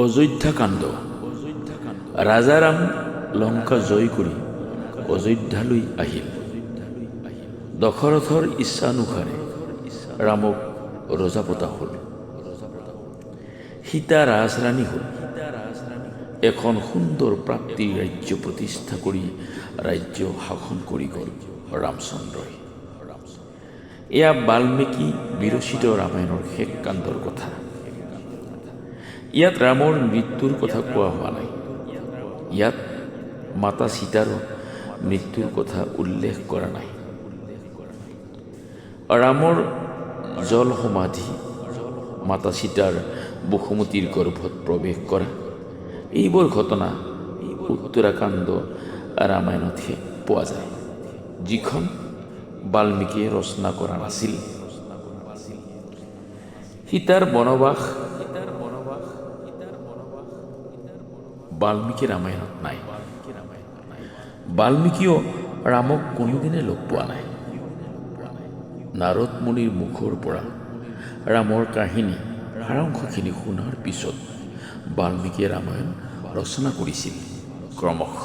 অযোধ্যাকাণ্ড। ৰাজাৰাম লংকা জয় কৰি অযোধ্যালৈ আহিল। দশৰথৰ ইচ্ছানুসাৰে ৰামক ৰজা পতা হ'ল। সীতা ৰাজৰাণী হ'ল। এখন সুন্দৰ প্ৰাপ্তি ৰাজ্য প্ৰতিষ্ঠা কৰি ৰাজ্য শাসন কৰি গ'ল ৰামচন্দ্ৰই। এয়া বাল্মীকি বিৰচিত ৰামায়ণৰ শেষ কাণ্ডৰ কথা। ইয়াত ৰামৰ মৃত্যুৰ কথা কোৱা হোৱা নাই। ইয়াত মাতা সীতাৰো মৃত্যুৰ কথা উল্লেখ কৰা নাই। ৰামৰ জল সমাধি, মাতা সীতাৰ বসুমতীৰ গৰ্ভত প্ৰৱেশ কৰা, এইবোৰ ঘটনা উত্তৰাকাণ্ড ৰামায়ণতহে পোৱা যায়, যিখন বাল্মীকিয়ে ৰচনা কৰা নাছিল। সীতাৰ বনবাস বাল্মীকি ৰামায়ণত নাই। বাল্মীকিয়েও ৰামক কোনোদিনে লগ পোৱা নাই। নাৰদ মুনিৰ মুখৰ পৰা ৰামৰ কাহিনী সাৰাংশখিনি শুনাৰ পিছত বাল্মীকিয়ে ৰামায়ণ ৰচনা কৰিছিল ক্ৰমশ।